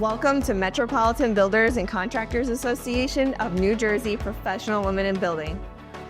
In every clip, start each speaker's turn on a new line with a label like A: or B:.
A: Welcome to Metropolitan Builders and Contractors Association of New Jersey Professional Women in Building.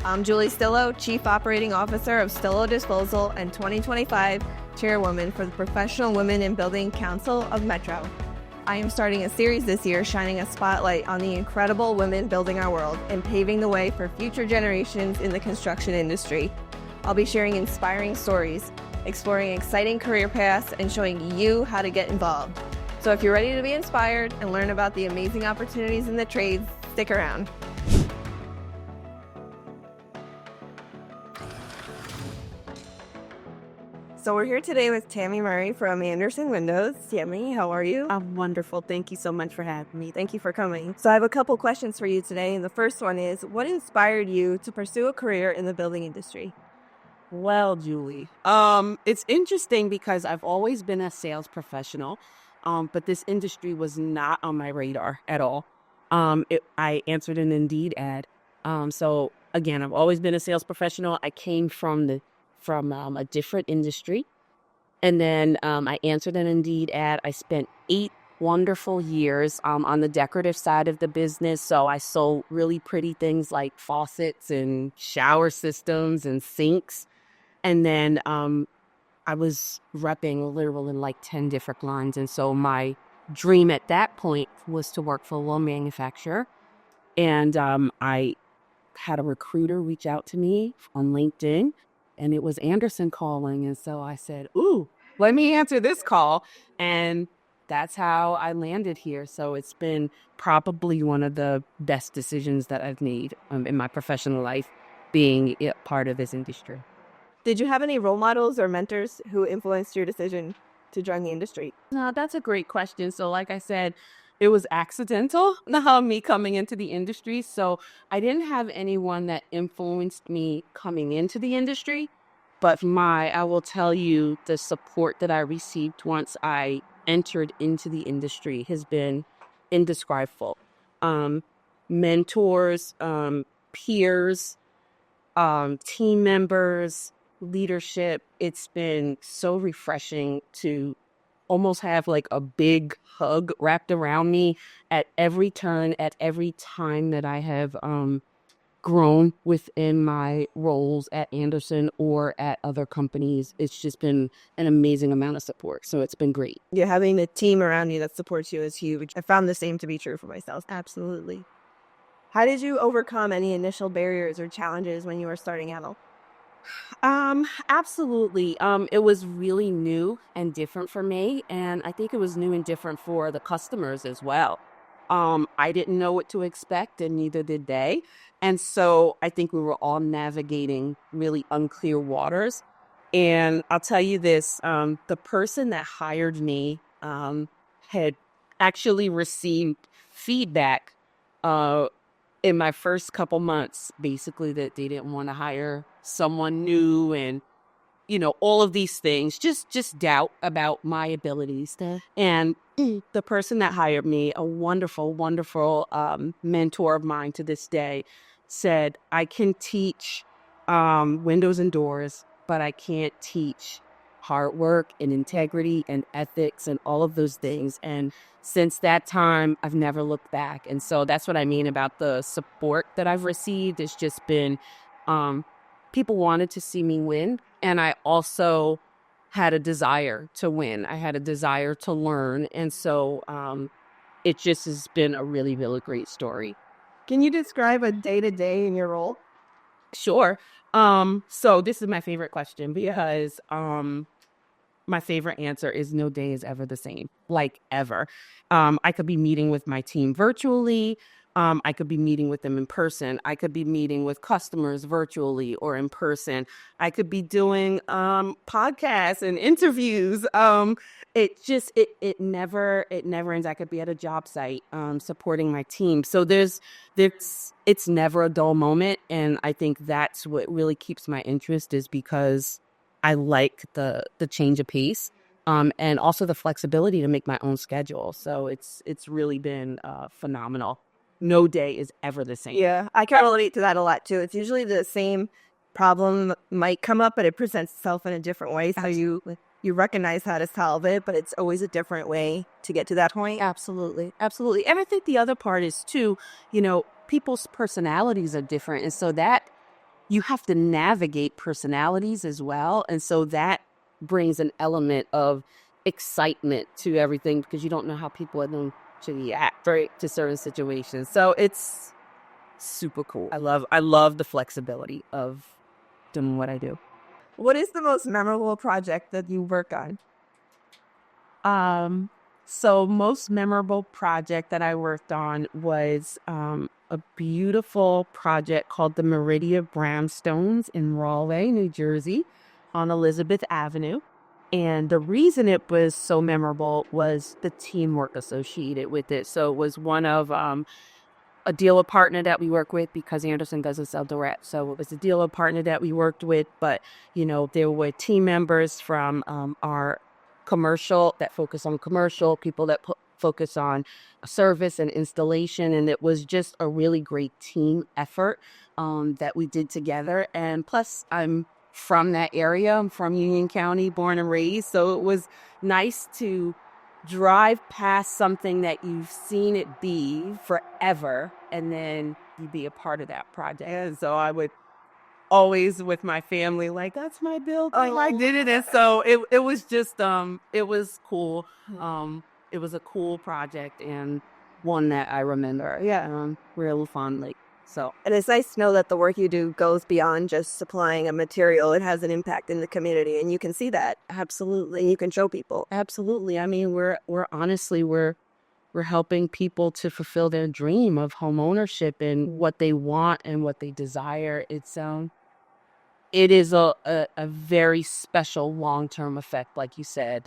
A: I'm Julie Stilo, Chief Operating Officer of Stilo Disposal and 2025 Chairwoman for the Professional Women in Building Council of Metro. I am starting a series this year shining a spotlight on the incredible women building our world and paving the way for future generations in the construction industry. I'll be sharing inspiring stories, exploring exciting career paths, and showing you how to get involved. So if you're ready to be inspired and learn about the amazing opportunities in the trades, stick around. So we're here today with Tammy Murray from Andersen Windows. Tammy, how are you?
B: I'm wonderful. Thank you so much for having me.
A: Thank you for coming. So I have a couple questions for you today. And the first one is, what inspired you to pursue a career in the building industry?
B: Well, Julie, it's interesting because I've always been a sales professional, but this industry was not on my radar at all. I answered an Indeed ad. So again, I've always been a sales professional. I came from a different industry, and then I answered an Indeed ad. I spent 8 wonderful years on the decorative side of the business. So I sold really pretty things like faucets and shower systems and sinks. And then I was repping literally in like 10 different lines. And so my dream at that point was to work for a loan manufacturer. And I had a recruiter reach out to me on LinkedIn, and it was Andersen calling. And so I said, ooh, let me answer this call. And that's how I landed here. So it's been probably one of the best decisions that I've made in my professional life, being a part of this industry.
A: Did you have any role models or mentors who influenced your decision to join the industry?
B: No, that's a great question. So like I said, it was accidental, me coming into the industry. So I didn't have anyone that influenced me coming into the industry. But I will tell you, the support that I received once I entered into the industry has been indescribable. Mentors, peers, team members, leadership. It's been so refreshing to almost have like a big hug wrapped around me at every turn, at every time that I have grown within my roles at Andersen or at other companies. It's just been an amazing amount of support. So it's been great.
A: Yeah, having the team around you that supports you is huge. I found the same to be true for myself.
B: Absolutely.
A: How did you overcome any initial barriers or challenges when you were starting out?
B: Absolutely. It was really new and different for me. And I think it was new and different for the customers as well. I didn't know what to expect, and neither did they. And so I think we were all navigating really unclear waters. And I'll tell you this, the person that hired me had actually received feedback in my first couple months, basically, that they didn't want to hire someone new, and all of these things, just doubt about my abilities. And the person that hired me, a wonderful mentor of mine to this day, said, I can teach windows and doors, but I can't teach hard work and integrity and ethics and all of those things. And since that time, I've never looked back. And so that's what I mean about the support that I've received. It's just been people wanted to see me win. And I also had a desire to win. I had a desire to learn. And so it just has been a really, really great story.
A: Can you describe a day-to-day in your role?
B: Sure. So this is my favorite question because my favorite answer is no day is ever the same, like ever. I could be meeting with my team virtually. I could be meeting with them in person. I could be meeting with customers virtually or in person. I could be doing podcasts and interviews. It never ends. I could be at a job site supporting my team. So it's never a dull moment. And I think that's what really keeps my interest, is because I like the change of pace. And also the flexibility to make my own schedule. So it's really been phenomenal. No day is ever the same.
A: Yeah, I can relate to that a lot too. It's usually the same problem might come up, but it presents itself in a different way. So you you recognize how to solve it, but it's always a different way to get to that point.
B: Absolutely. Absolutely. And I think the other part is too, people's personalities are different. And so that you have to navigate personalities as well. And so that brings an element of excitement to everything because you don't know how people are going to react to certain situations. So it's super cool. I love the flexibility of doing what I do.
A: What is the most memorable project that you work on?
B: So most memorable project that I worked on was a beautiful project called the Meridia Brownstones in Rahway, New Jersey, on Elizabeth Avenue. And the reason it was so memorable was the teamwork associated with it. So it was one of a dealer partner that we work with because Andersen doesn't sell direct. So it was a dealer partner that we worked with, but there were team members from our commercial that focus on commercial, people that focus on service and installation. And it was just a really great team effort that we did together. And plus I'm from that area. I'm from Union County, born and raised. So it was nice to drive past something that you've seen it be forever and then you be a part of that project. And so I would always with my family like, that's my building. I did it. And so it was just it was cool. It was a cool project and one that I remember real fondly. So
A: And it's nice to know that the work you do goes beyond just supplying a material. It has an impact in the community, and you can see that.
B: absolutely.
A: And you can show people.
B: Absolutely. I mean, we're honestly we're helping people to fulfill their dream of home ownership and what they want and what they desire. It is a very special long-term effect, like you said.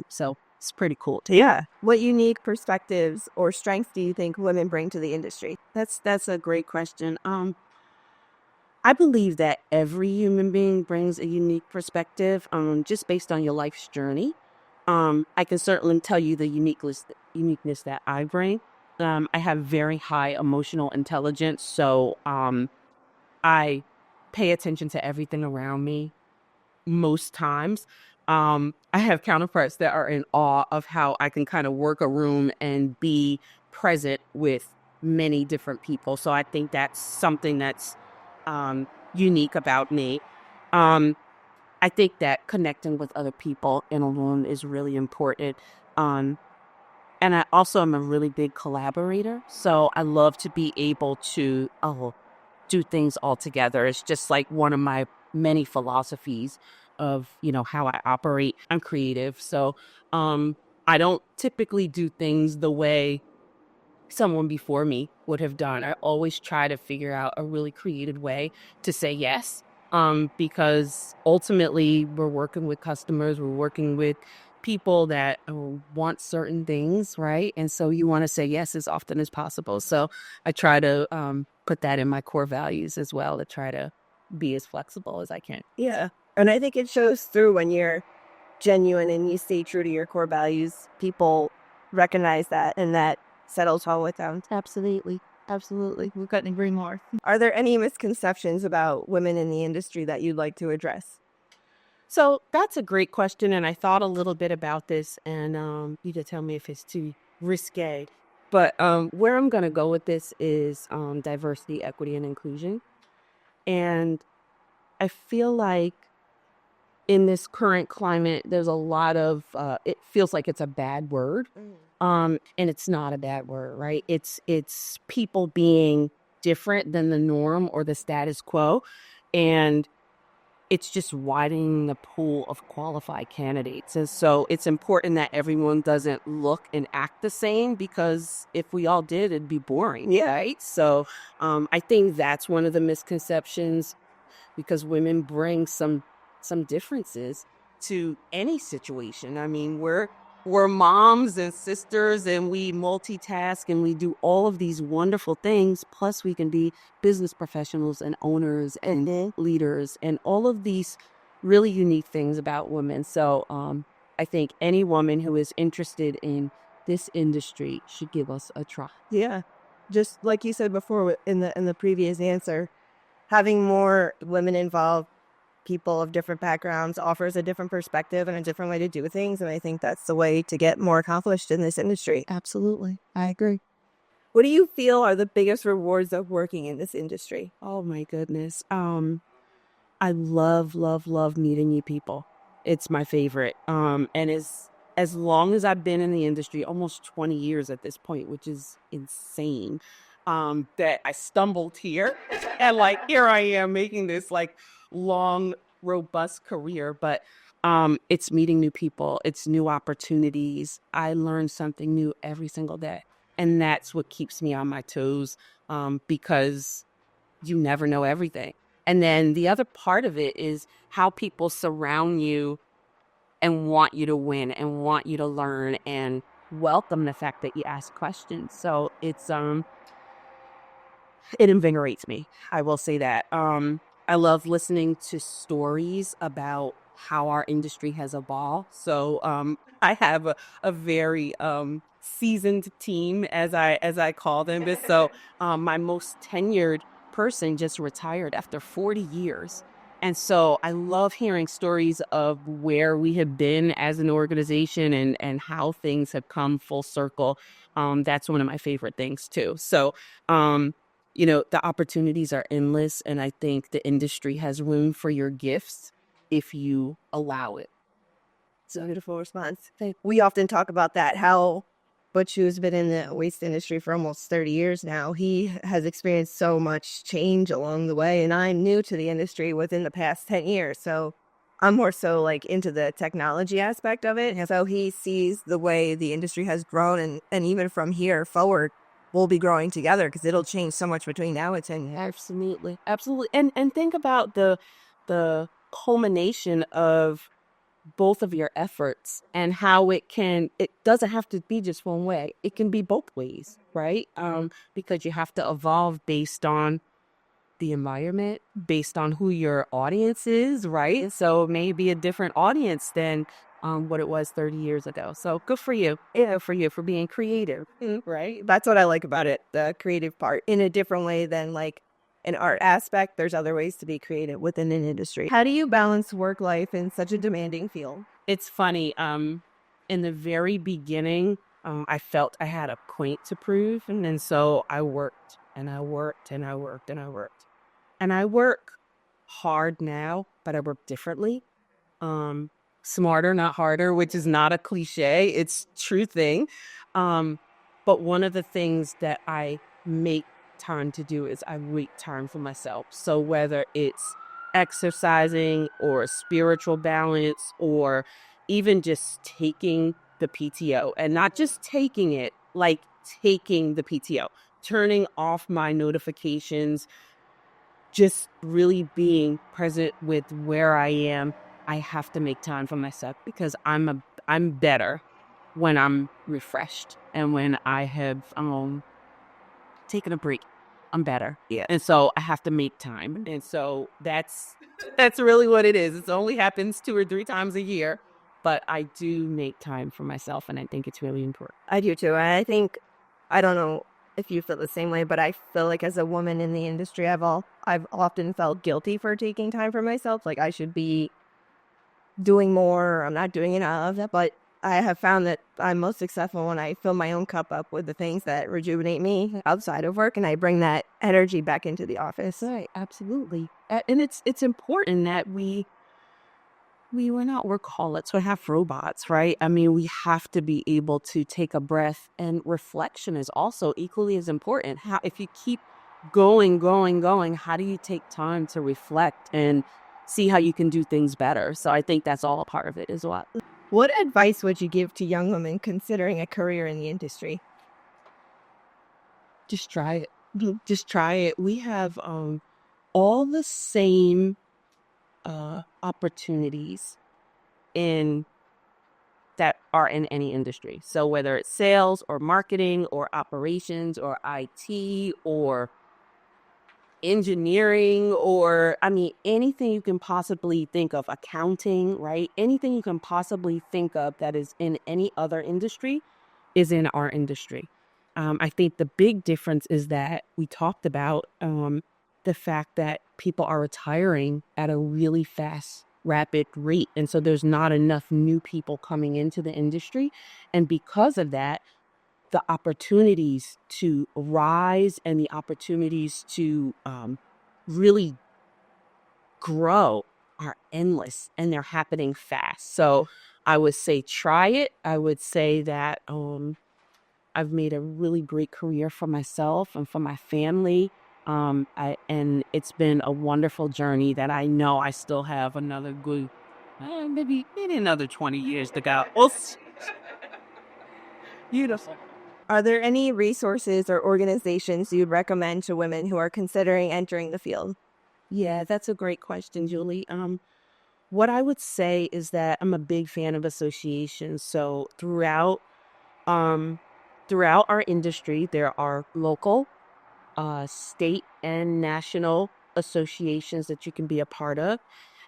B: So it's pretty cool.
A: Yeah. What unique perspectives or strengths do you think women bring to the industry?
B: That's a great question. I believe that every human being brings a unique perspective, just based on your life's journey. I can certainly tell you the uniqueness that I bring. I have very high emotional intelligence, so I pay attention to everything around me most times. I have counterparts that are in awe of how I can kind of work a room and be present with many different people. So I think that's something that's unique about me. I think that connecting with other people in a room is really important. Um, and I also am a really big collaborator. So I love to be able to do things all together. It's just like one of my many philosophies of, how I operate. I'm creative. So I don't typically do things the way someone before me would have done. I always try to figure out a really creative way to say yes. Because ultimately we're working with customers, we're working with people that want certain things, right? And so you want to say yes as often as possible. So I try to put that in my core values as well, to try to be as flexible as I can.
A: Yeah. And I think it shows through when you're genuine and you stay true to your core values. People recognize that, and that settles all with them.
B: Absolutely. Absolutely.
A: We couldn't agree more. Are there any misconceptions about women in the industry that you'd like to address?
B: So that's a great question. And I thought a little bit about this, and you can tell me if it's too risque. But where I'm going to go with this is diversity, equity, and inclusion. And I feel like in this current climate, there's a lot of, it feels like it's a bad word. And it's not a bad word, right? It's people being different than the norm or the status quo. And it's just widening the pool of qualified candidates. And so it's important that everyone doesn't look and act the same, because if we all did, it'd be boring.
A: Yeah.
B: Right. So I think that's one of the misconceptions, because women bring some differences to any situation. I mean, we're moms and sisters, and we multitask and we do all of these wonderful things. Plus we can be business professionals and owners and leaders and all of these really unique things about women. So I think any woman who is interested in this industry should give us a try.
A: Yeah. Just like you said before in the previous answer, having more women involved people of different backgrounds offers a different perspective and a different way to do things. And I think that's the way to get more accomplished in this industry.
B: Absolutely. I agree.
A: What do you feel are the biggest rewards of working in this industry?
B: Oh my goodness. I love, love, love meeting new people. It's my favorite. And as long as I've been in the industry, almost 20 years at this point, which is insane. That I stumbled here and like here I am making this like long, robust career. But it's meeting new people, it's new opportunities. I learn something new every single day. And that's what keeps me on my toes, because you never know everything. And then the other part of it is how people surround you and want you to win and want you to learn and welcome the fact that you ask questions. So it invigorates me. I will say that. I love listening to stories about how our industry has evolved. So I have a very seasoned team, as I call them. So my most tenured person just retired after 40 years. And so I love hearing stories of where we have been as an organization and how things have come full circle. That's one of my favorite things too. So the opportunities are endless, and I think the industry has room for your gifts if you allow it.
A: It's a beautiful response. We often talk about that, how Butch, who's been in the waste industry for almost 30 years now, he has experienced so much change along the way, and I'm new to the industry within the past 10 years. So I'm more so like into the technology aspect of it. And so he sees the way the industry has grown, and even from here forward, we'll be growing together because it'll change so much between now and 10 years.
B: Absolutely. Absolutely. And think about the culmination of both of your efforts and how it doesn't have to be just one way. It can be both ways, right? Because you have to evolve based on the environment, based on who your audience is, right? So it may be a different audience than what it was 30 years ago. So good for you. Yeah, for you for being creative.
A: Right? That's what I like about it, the creative part, in a different way than like an art aspect. There's other ways to be creative within an industry. How do you balance work life in such a demanding field?
B: It's funny. In the very beginning, I felt I had a point to prove. And then so I worked and I worked and I worked and I worked. And I work hard now, but I work differently. Smarter, not harder, which is not a cliche. It's true thing. But one of the things that I make time to do is I make time for myself. So whether it's exercising or spiritual balance or even just taking the PTO, and not just taking it, like taking the PTO, turning off my notifications, just really being present with where I am. I have to make time for myself because I'm better when I'm refreshed and when I have taken a break. I'm better.
A: Yeah.
B: And so I have to make time. And so that's really what it is. It only happens 2 or 3 times a year, but I do make time for myself, and I think it's really important.
A: I do too. And I think, I don't know if you feel the same way, but I feel like as a woman in the industry, I've often felt guilty for taking time for myself. Like I should be doing more, or I'm not doing enough. But I have found that I'm most successful when I fill my own cup up with the things that rejuvenate me outside of work, and I bring that energy back into the office.
B: Right, absolutely. And it's important that we're not workaholics, we're half robots, right? I mean, we have to be able to take a breath, and reflection is also equally as important. How, if you keep going, how do you take time to reflect and see how you can do things better? So I think that's all a part of it as well.
A: What advice would you give to young women considering a career in the industry?
B: Just try it. Just try it. We have all the same opportunities in that are in any industry. So whether it's sales or marketing or operations or IT or engineering, or I mean anything you can possibly think of, accounting, right? Anything you can possibly think of that is in any other industry is in our industry. I think the big difference is that we talked about the fact that people are retiring at a really fast, rapid rate. And so there's not enough new people coming into the industry. And because of that, the opportunities to rise and the opportunities to really grow are endless, and they're happening fast. So I would say try it. I would say that I've made a really great career for myself and for my family. And it's been a wonderful journey that I know I still have another good, maybe another 20 years to go. Beautiful.
A: Are there any resources or organizations you'd recommend to women who are considering entering the field?
B: Yeah, that's a great question, Julie. What I would say is that I'm a big fan of associations. So um, throughout our industry, there are local, state, and national associations that you can be a part of.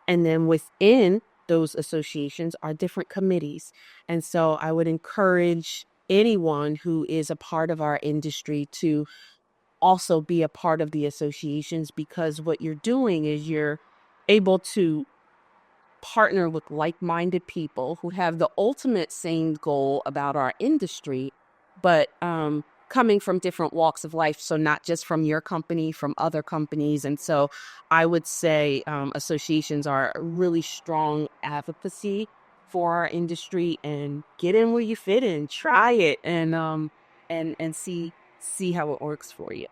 B: And then within those associations are different committees. And so I would encourage anyone who is a part of our industry to also be a part of the associations, because what you're doing is you're able to partner with like-minded people who have the ultimate same goal about our industry, but coming from different walks of life. So not just from your company, from other companies. And so I would say associations are a really strong advocacy for our industry, and get in where you fit in, try it, and see how it works for you.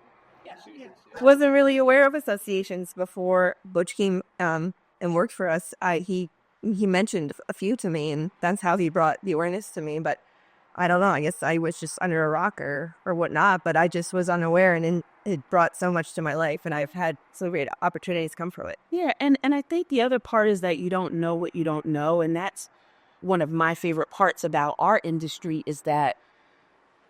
A: Wasn't really aware of associations before Butch came and worked for us. He mentioned a few to me, and that's how he brought the awareness to me. But I don't know. I guess I was just under a rock or whatnot. But I just was unaware, and it brought so much to my life, and I've had so great opportunities come from it.
B: Yeah, and I think the other part is that you don't know what you don't know, and that's one of my favorite parts about our industry, is that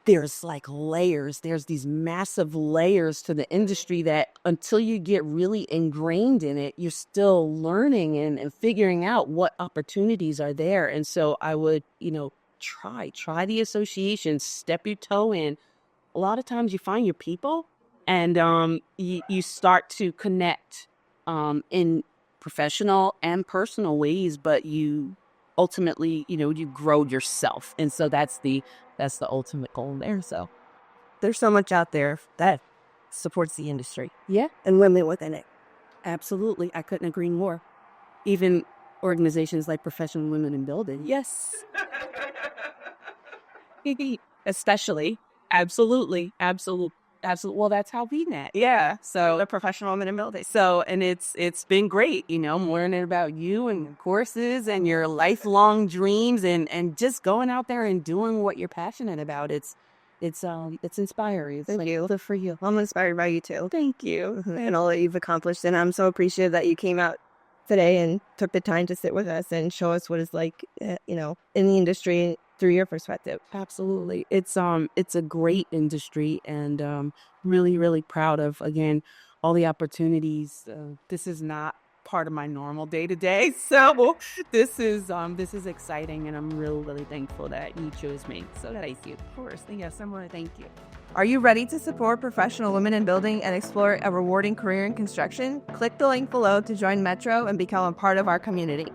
B: there's like layers. There's these massive layers to the industry that until you get really ingrained in it, you're still learning and figuring out what opportunities are there. And so I would, try the association, step your toe in. A lot of times you find your people, and you start to connect in professional and personal ways, but you ultimately, you grow yourself. And so that's the ultimate goal there. So
A: There's so much out there that supports the industry
B: yeah,
A: and women within it.
B: absolutely. I couldn't agree more. Even organizations like Professional Women in Building. Yes. Especially. Absolutely. Absolutely. Absolutely. Well, that's how we met. Yeah. So
A: The professional women in building.
B: and it's been great, I'm learning about you and your courses and your lifelong dreams, and just going out there and doing what you're passionate about. It's inspiring. It's
A: Thank
B: like,
A: you.
B: good for you.
A: I'm inspired by you too,
B: Thank you.
A: and all that you've accomplished. And I'm so appreciative that you came out today and took the time to sit with us and show us what it's like, in the industry through your perspective.
B: Absolutely. It's a great industry, and really, really proud of, again, all the opportunities. This is not part of my normal day to day. So this is exciting, and I'm really, really thankful that you chose me. So thank you. Of course. Yes, I want to thank you.
A: Are you ready to support professional women in building and explore a rewarding career in construction? Click the link below to join Metro and become a part of our community.